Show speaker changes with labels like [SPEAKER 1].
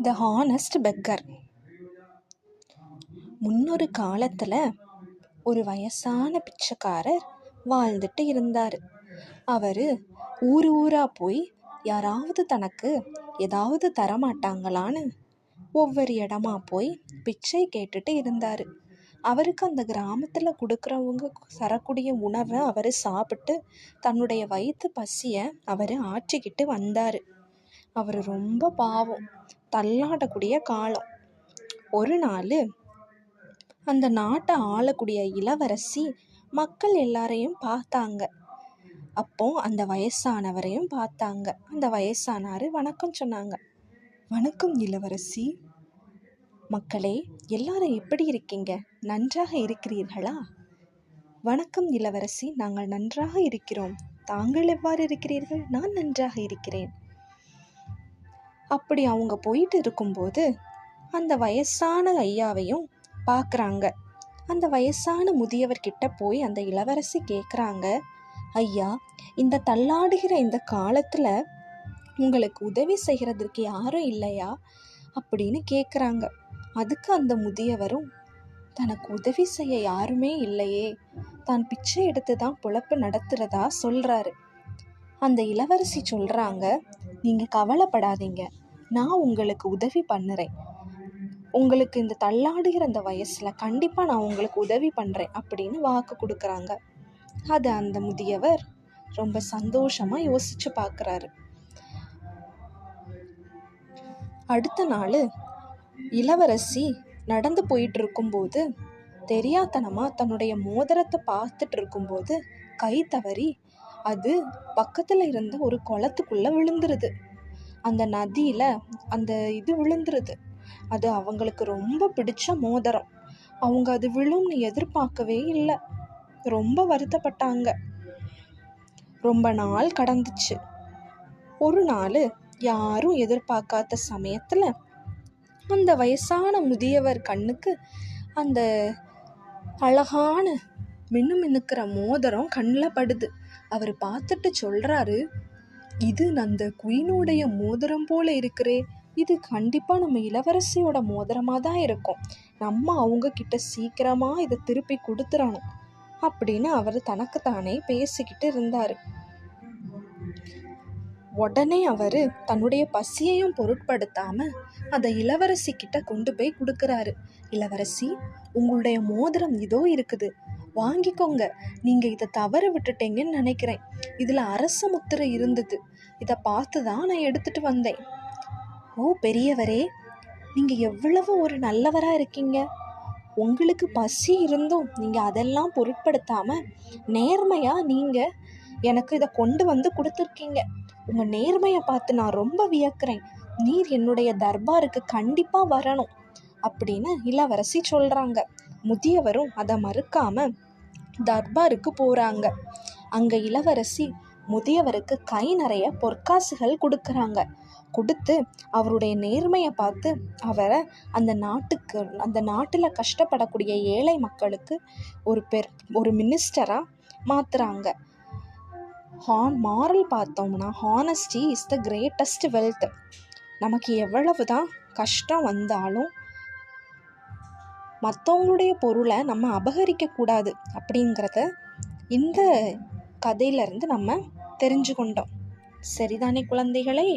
[SPEAKER 1] த honest beggar. முன்னொரு காலத்துல ஒரு வயசான பிச்சைக்காரர் வாழ்ந்துட்டு இருந்தார். அவரு ஊர் ஊரா போய் யாராவது தனக்கு ஏதாவது தரமாட்டாங்களான்னு ஒவ்வொரு இடமா போய் பிச்சை கேட்டுட்டு இருந்தார். அவருக்கு அந்த கிராமத்தில் கொடுக்குறவங்க தரக்கூடிய உணவை அவர் சாப்பிட்டு தன்னுடைய வயிற்று பசியை அவர் ஆற்றிக்கிட்டு வந்தார். அவர் ரொம்ப பாவம், தள்ளாடக்கூடிய காலம். ஒரு நாள் அந்த நாட்டை ஆளக்கூடிய இளவரசி மக்கள் எல்லாரையும் பார்த்தாங்க. அப்போ அந்த வயசானவரையும் பார்த்தாங்க. அந்த வயசானார் வணக்கம் சொன்னாங்க. வணக்கம் இளவரசி. மக்களே, எல்லாரும் எப்படி இருக்கீங்க? நன்றாக இருக்கிறீர்களா? வணக்கம் இளவரசி, நாங்கள் நன்றாக இருக்கிறோம். தாங்கள் எவ்வாறு இருக்கிறீர்கள்? நான் நன்றாக இருக்கிறேன். அப்படி அவங்க போயிட்டு இருக்கும்போது அந்த வயசான ஐயாவையும் பார்க்குறாங்க. அந்த வயசான முதியவர்கிட்ட போய் அந்த இளவரசி கேட்குறாங்க, ஐயா, இந்த தள்ளாடுகிற இந்த காலத்தில் உங்களுக்கு உதவி செய்கிறதுக்கு யாரும் இல்லையா அப்படின்னு கேட்குறாங்க. அதுக்கு அந்த முதியவரும், தனக்கு உதவி செய்ய யாருமே இல்லையே, தான் பிச்சை எடுத்து தான் பொழப்பு நடத்துகிறதா சொல்கிறாரு. அந்த இளவரசி சொல்கிறாங்க, நீங்கள் கவலைப்படாதீங்க, நான் உங்களுக்கு உதவி பண்ணுறேன். உங்களுக்கு இந்த தள்ளாடுகிற அந்த வயசில் கண்டிப்பாக நான் உங்களுக்கு உதவி பண்ணுறேன் அப்படின்னு வாக்கு கொடுக்குறாங்க. அது அந்த முதியவர் ரொம்ப சந்தோஷமாக யோசித்து பார்க்குறாரு. அடுத்த நாள் இளவரசி நடந்து போயிட்டு இருக்கும்போது தெரியாத்தனமாக தன்னுடைய மோதிரத்தை பார்த்துட்டு இருக்கும்போது கை தவறி அது பக்கத்தில் இருந்த ஒரு குளத்துக்குள்ளே விழுந்துருது. அந்த நதியில் அந்த இது விழுந்துருது. அது அவங்களுக்கு ரொம்ப பிடிச்ச மோதிரம். அவங்க அது விழும்னு எதிர்பார்க்கவே இல்லை. ரொம்ப வருத்தப்பட்டாங்க. ரொம்ப நாள் கடந்துச்சு. ஒரு நாள் யாரும் எதிர்பார்க்காத சமயத்தில் அந்த வயசான முதியவர் கண்ணுக்கு அந்த அழகான மின்னுக்கிற மோதிரம் கண்ணில் படுது. அவர் பார்த்துட்டு சொல்கிறாரு, இது அந்த குயினுடைய மோதிரம் போல இருக்கிறே, இது கண்டிப்பாக நம்ம இளவரசியோட மோதிரமாக தான் இருக்கும். நம்ம அவங்க கிட்ட சீக்கிரமாக இதை திருப்பி கொடுத்துடணும் அப்படின்னு அவர் தனக்குத்தானே பேசிக்கிட்டு இருந்தார். உடனே அவர் தன்னுடைய பசியையும் பொருட்படுத்தாமல் அதை இளவரசி கிட்ட கொண்டு போய் கொடுக்குறாரு. இளவரசி, உங்களுடைய மோதிரம் இதோ இருக்குது, வாங்கிக்கோங்க. நீங்கள் இதை தவற விட்டுட்டீங்கன்னு நினைக்கிறேன். இதில் அரச முத்திரை இருந்தது, இதை பார்த்து தான் நான் எடுத்துகிட்டு வந்தேன். ஓ பெரியவரே, நீங்கள் எவ்வளவு ஒரு நல்லவராக இருக்கீங்க. உங்களுக்கு பசி இருந்தும் நீங்கள் அதெல்லாம் பொருட்படுத்தாமல் நேர்மையாக நீங்கள் எனக்கு இதை கொண்டு வந்து கொடுத்துருக்கீங்க. உங்கள் நேர்மையை பார்த்து நான் ரொம்ப வியக்கிறேன். நீர் என்னுடைய தர்பாருக்கு கண்டிப்பாக வரணும் அப்படின்னு இளவரசி சொல்கிறாங்க. முதியவரும் அதை மறுக்காமல் தர்பாருக்கு போகிறாங்க. அங்கே இளவரசி முதியவருக்கு கை நிறைய பொற்காசுகள் கொடுக்குறாங்க. கொடுத்து அவருடைய நேர்மையை பார்த்து அவரை அந்த நாட்டில் கஷ்டப்படக்கூடிய ஏழை மக்களுக்கு ஒரு மினிஸ்டராக மாற்றுறாங்க. மாரல் பார்த்தோம்னா, honesty is the greatest wealth. நமக்கு எவ்வளவு தான் கஷ்டம் வந்தாலும் மற்றவங்களுடைய பொருளை நம்ம அபகரிக்கக்கூடாது அப்படிங்கிறத இந்த கதையிலேருந்து நம்ம தெரிஞ்சு கொண்டோம். சரிதானே குழந்தைகளே?